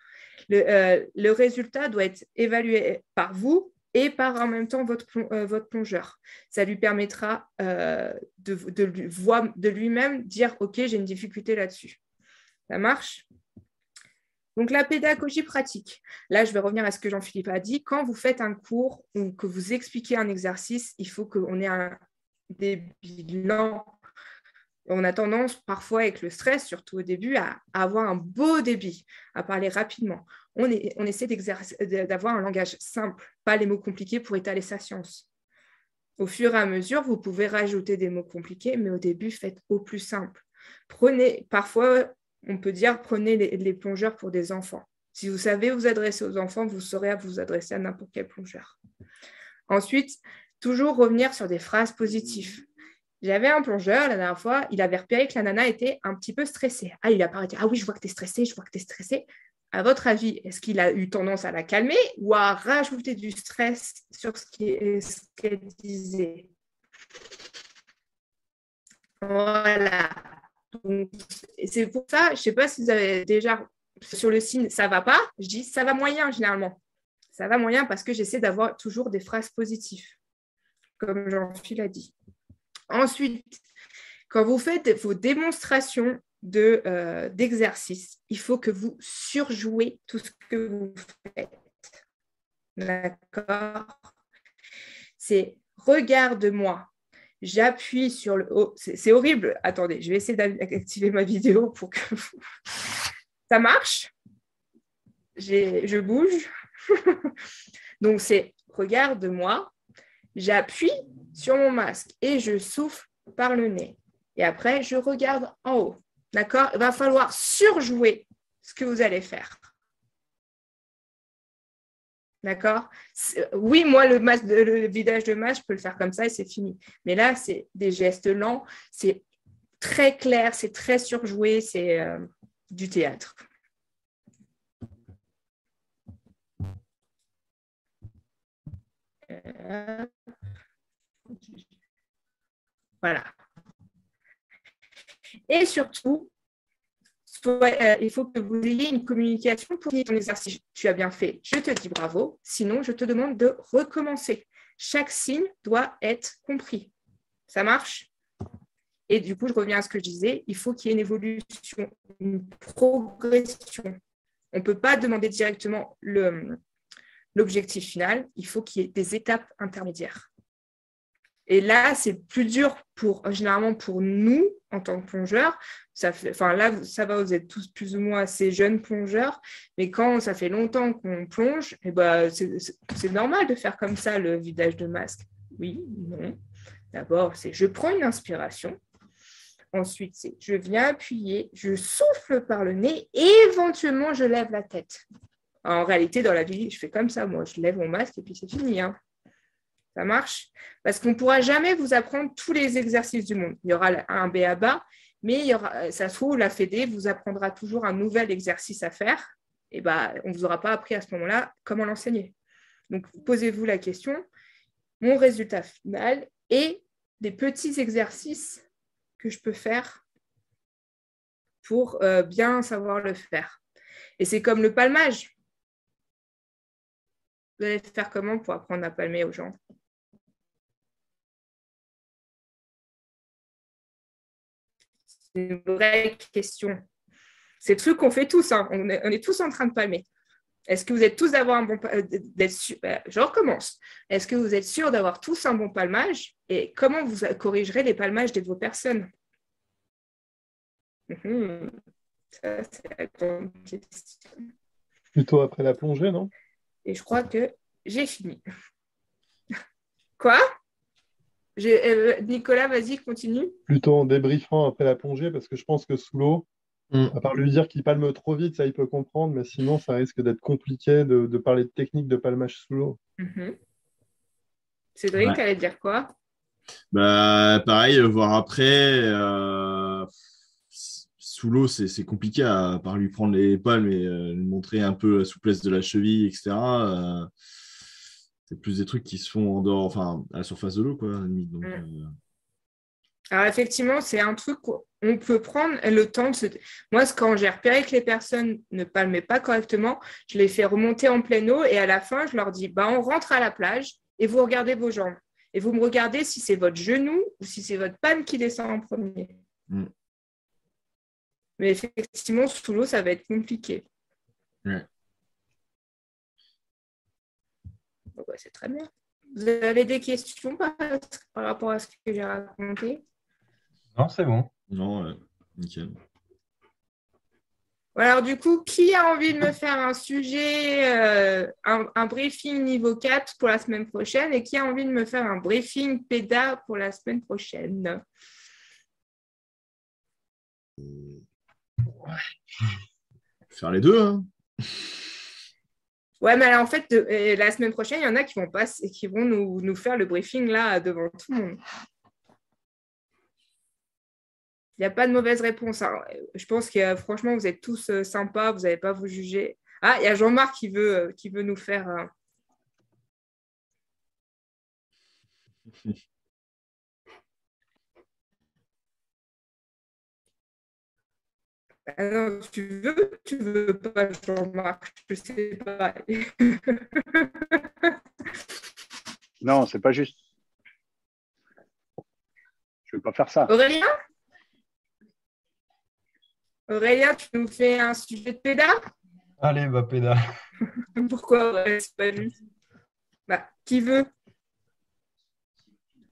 Le résultat doit être évalué par vous et par en même temps votre plongeur. Ça lui permettra de lui-même dire, ok, j'ai une difficulté là-dessus. Ça marche? Donc, la pédagogie pratique. Là, je vais revenir à ce que Jean-Philippe a dit. Quand vous faites un cours ou que vous expliquez un exercice, il faut qu'on ait un débit lent. On a tendance parfois avec le stress, surtout au début, à avoir un beau débit, à parler rapidement. On essaie d'avoir un langage simple, pas les mots compliqués pour étaler sa science. Au fur et à mesure, vous pouvez rajouter des mots compliqués, mais au début, faites au plus simple. Parfois, on peut dire prenez les plongeurs pour des enfants. Si vous savez vous adresser aux enfants, vous saurez vous adresser à n'importe quel plongeur. Ensuite, toujours revenir sur des phrases positives. J'avais un plongeur la dernière fois, il avait repéré que la nana était un petit peu stressée. Ah, il a pas arrêté. Ah oui, je vois que tu es stressée, je vois que tu es stressée. À votre avis, est-ce qu'il a eu tendance à la calmer ou à rajouter du stress sur ce qu'elle disait? Voilà. Donc, c'est pour ça, je ne sais pas si vous avez déjà sur le signe ça ne va pas, je dis ça va moyen généralement. Ça va moyen parce que j'essaie d'avoir toujours des phrases positives, comme Jean-Philippe l'a dit. Ensuite, quand vous faites vos démonstrations d'exercice, il faut que vous surjouez tout ce que vous faites. D'accord? C'est regarde-moi. J'appuie sur le haut. C'est horrible. Attendez, je vais essayer d'activer ma vidéo pour que ça marche. Je bouge. Donc, c'est regarde-moi. J'appuie sur mon masque et je souffle par le nez. Et après, je regarde en haut. D'accord? Il va falloir surjouer ce que vous allez faire. D'accord? Oui, moi, le vidage de masque, je peux le faire comme ça et c'est fini. Mais là, c'est des gestes lents, c'est très clair, c'est très surjoué, c'est du théâtre. Voilà. Et surtout, il faut que vous ayez une communication pour finir ton exercice. Tu as bien fait, je te dis bravo. Sinon, je te demande de recommencer. Chaque signe doit être compris. Ça marche? Et du coup, je reviens à ce que je disais. Il faut qu'il y ait une évolution, une progression. On ne peut pas demander directement l'objectif final. Il faut qu'il y ait des étapes intermédiaires. Et là, c'est plus dur généralement pour nous, en tant que plongeurs. Là, ça va, vous êtes tous plus ou moins assez jeunes plongeurs, mais quand ça fait longtemps qu'on plonge, c'est normal de faire comme ça le vidage de masque. Oui, non. D'abord, c'est je prends une inspiration. Ensuite, c'est je viens appuyer, je souffle par le nez et éventuellement, je lève la tête. En réalité, dans la vie, je fais comme ça. Moi, je lève mon masque et puis c'est fini. Ça marche? Parce qu'on ne pourra jamais vous apprendre tous les exercices du monde. Il y aura un B.A.B.A., mais ça se trouve, la Fédé vous apprendra toujours un nouvel exercice à faire. Et on ne vous aura pas appris à ce moment-là comment l'enseigner. Donc, posez-vous la question, mon résultat final et des petits exercices que je peux faire pour bien savoir le faire. Et c'est comme le palmage. Vous allez faire comment pour apprendre à palmer aux gens? C'est une vraie question. C'est le truc qu'on fait tous. On est tous en train de palmer. Est-ce que vous êtes tous d'avoir un bon je recommence. Est-ce que vous êtes sûrs d'avoir tous un bon palmage? Et comment vous corrigerez les palmages de vos personnes? Ça, c'est la grande question. Plutôt après la plongée, non? Et je crois que j'ai fini. Quoi? Nicolas, vas-y, continue. Plutôt en débriefant après la plongée, parce que je pense que sous l'eau, à part lui dire qu'il palme trop vite, ça il peut comprendre, mais sinon ça risque d'être compliqué de parler de technique de palmage sous l'eau. Cédric, tu allais dire quoi? Pareil, voir après, sous l'eau, c'est compliqué à part lui prendre les palmes et lui montrer un peu la souplesse de la cheville, etc. C'est plus des trucs qui se font en dehors, enfin, à la surface de l'eau, quoi, à la limite. Donc, Alors, effectivement, c'est un truc qu'on peut prendre le temps de se... Moi, quand j'ai repéré que les personnes ne palmaient pas correctement, je les fais remonter en pleine eau et à la fin, je leur dis, on rentre à la plage et vous regardez vos jambes. Et vous me regardez si c'est votre genou ou si c'est votre palme qui descend en premier. Mais effectivement, sous l'eau, ça va être compliqué. Ouais. Donc, c'est très bien. Vous avez des questions par rapport à ce que j'ai raconté? Non, c'est bon. Non, nickel. Alors, du coup, qui a envie de me faire un sujet, un briefing niveau 4 pour la semaine prochaine et qui a envie de me faire un briefing PEDA pour la semaine prochaine? Faire les deux, hein. Ouais, mais alors, en fait, la semaine prochaine, il y en a qui vont passer et qui vont nous faire le briefing là devant tout le monde. Il n'y a pas de mauvaise réponse. Je pense que franchement, vous êtes tous sympas, vous n'allez pas vous juger. Ah, il y a Jean-Marc qui veut nous faire. Ah non, tu veux pas, Jean-Marc, je sais pas. Non, c'est pas juste. Je ne vais pas faire ça. Aurélien, tu nous fais un sujet de PEDA? Allez, PEDA. Pourquoi c'est pas juste? Qui veut?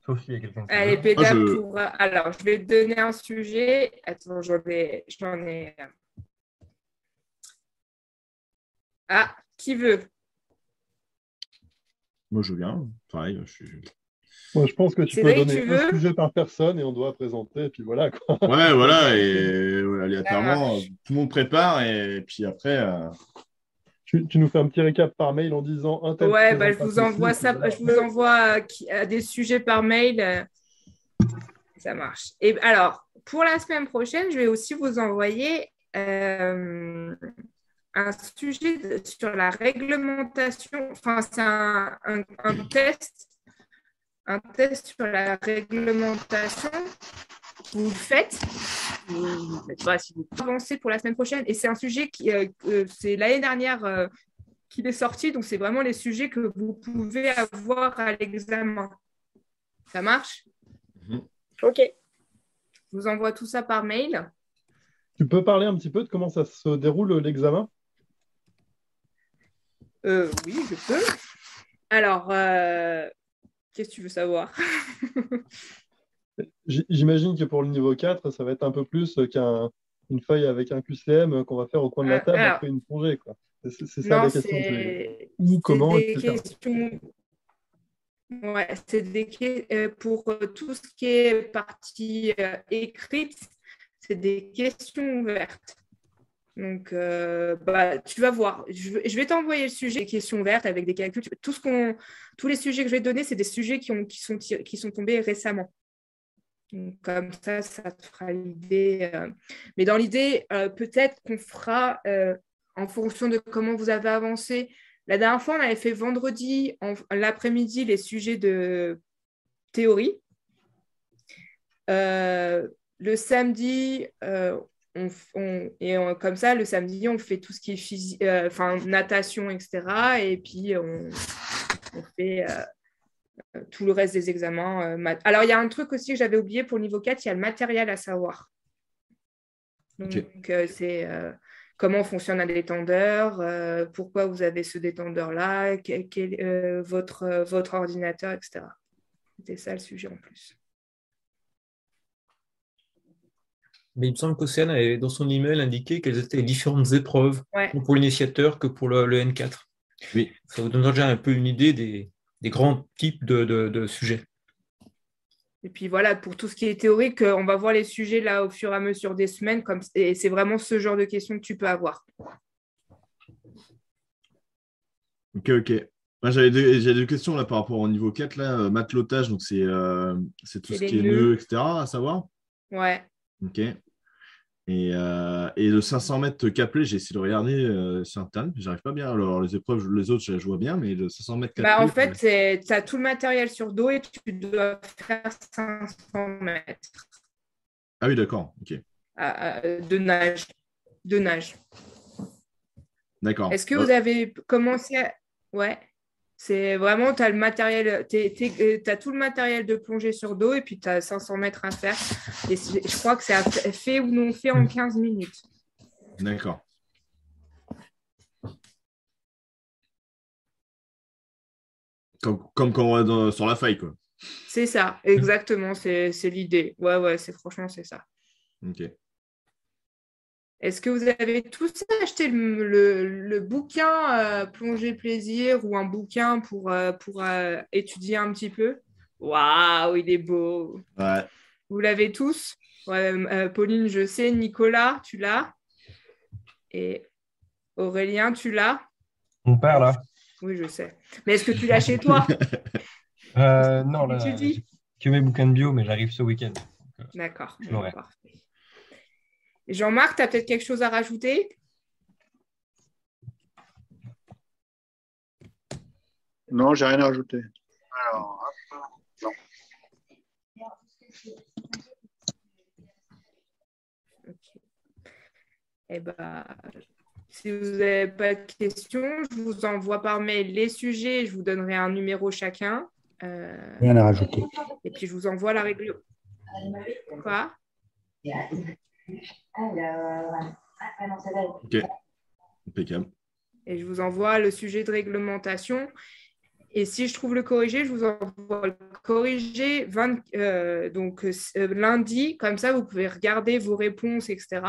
Sophie, il y a quelqu'un qui Allez, veut. PEDA pour... Alors, je vais te donner un sujet. Attends, j'en ai... Ah, qui veut? Moi, je veux bien. Pareil, Moi, je pense que tu peux Cédric, donner un sujet par personne et on doit présenter, et puis voilà, quoi. Ouais, voilà, et aléatoirement, tout le monde prépare, et puis après... Tu nous fais un petit récap par mail en disant un tel. Ouais, je vous envoie ça. Voilà. Je vous envoie des sujets par mail. Ça marche. Et alors, pour la semaine prochaine, je vais aussi vous envoyer un sujet sur la réglementation. Enfin, c'est un test. Un test sur la réglementation. Vous le faites si vous avancez pour la semaine prochaine. Et c'est un sujet qui, c'est l'année dernière qu'il est sorti, donc c'est vraiment les sujets que vous pouvez avoir à l'examen. Ça marche? Ok. Je vous envoie tout ça par mail. Tu peux parler un petit peu de comment ça se déroule l'examen? Oui, je peux. Alors, qu'est-ce que tu veux savoir? J'imagine que pour le niveau 4, ça va être un peu plus qu'une feuille avec un QCM qu'on va faire au coin de la table Alors, après une plongée, quoi. C'est ça non, la question que j'ai. Où, c'est comment, des etc. questions. Ouais, pour tout ce qui est partie écrite, c'est des questions ouvertes. Donc, tu vas voir. Je vais t'envoyer le sujet des questions ouvertes avec des calculs. Tous les sujets que je vais te donner, c'est des sujets qui sont tombés récemment. Donc, comme ça te fera l'idée. Mais dans l'idée, peut-être qu'on fera, en fonction de comment vous avez avancé. La dernière fois, on avait fait vendredi, l'après-midi, les sujets de théorie. Le samedi, comme ça, le samedi, on fait tout ce qui est natation, etc. Et puis, on fait tout le reste des examens. Alors, il y a un truc aussi que j'avais oublié pour le niveau 4, il y a le matériel à savoir. Donc, c'est comment fonctionne un détendeur, pourquoi vous avez ce détendeur-là, quel est votre ordinateur, etc. C'était ça le sujet en plus. Mais il me semble qu'Océane avait dans son email indiqué quelles étaient les différentes épreuves pour l'initiateur que pour le N4. Oui. Ça vous donne déjà un peu une idée des grands types de sujets. Et puis voilà, pour tout ce qui est théorique, on va voir les sujets là au fur et à mesure des semaines, et c'est vraiment ce genre de questions que tu peux avoir. Ok. Moi, j'ai des questions là par rapport au niveau 4, là, matelotage, donc c'est tout ce qui est nœuds, etc. à savoir. Ouais. Ok. Et le 500 mètres caplé, j'ai essayé de regarder sur Internet, mais j'arrive pas bien. Alors, les épreuves, les autres, je vois bien, mais le 500 mètres caplé. En fait, tu as tout le matériel sur dos et tu dois faire 500 mètres. Ah oui, d'accord. Ok. De nage. D'accord. Est-ce que vous avez commencé à... Ouais. C'est vraiment, tu as le matériel, t'as tout le matériel de plongée sur dos et puis tu as 500 mètres à faire. Et je crois que c'est fait ou non fait en 15 minutes. D'accord. Comme quand on va sur la faille, quoi. C'est ça, exactement, c'est l'idée. Ouais, franchement, c'est ça. Ok. Est-ce que vous avez tous acheté le bouquin Plongée Plaisir ou un bouquin pour étudier un petit peu? Waouh, il est beau. Ouais. Vous l'avez tous? Ouais, Pauline, je sais. Nicolas, tu l'as? Et Aurélien, tu l'as? Mon père, là? Oui, je sais. Mais est-ce que tu l'as chez toi? Non, là, j'ai que mes bouquins de bio, mais j'arrive ce week-end. D'accord. Je l'aurai. Jean-Marc, tu as peut-être quelque chose à rajouter? Non, j'ai rien à rajouter. Alors, non. Ok. Eh ben, si vous n'avez pas de questions, je vous envoie par mail les sujets, je vous donnerai un numéro chacun. Rien à rajouter. Et puis, je vous envoie la règle. Quoi? Ok. Impeccable. Et je vous envoie le sujet de réglementation. Et si je trouve le corrigé, je vous envoie le corrigé lundi. Comme ça, vous pouvez regarder vos réponses, etc.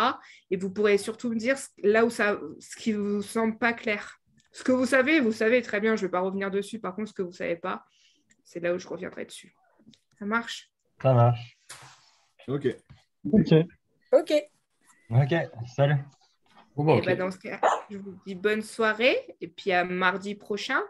Et vous pourrez surtout me dire là où ce qui ne vous semble pas clair. Ce que vous savez très bien. Je ne vais pas revenir dessus. Par contre, ce que vous ne savez pas, c'est là où je reviendrai dessus. Ça marche? Ça marche. Ok. Ok. Ok. Ok, salut. Bon, Et dans ce cas, je vous dis bonne soirée et puis à mardi prochain.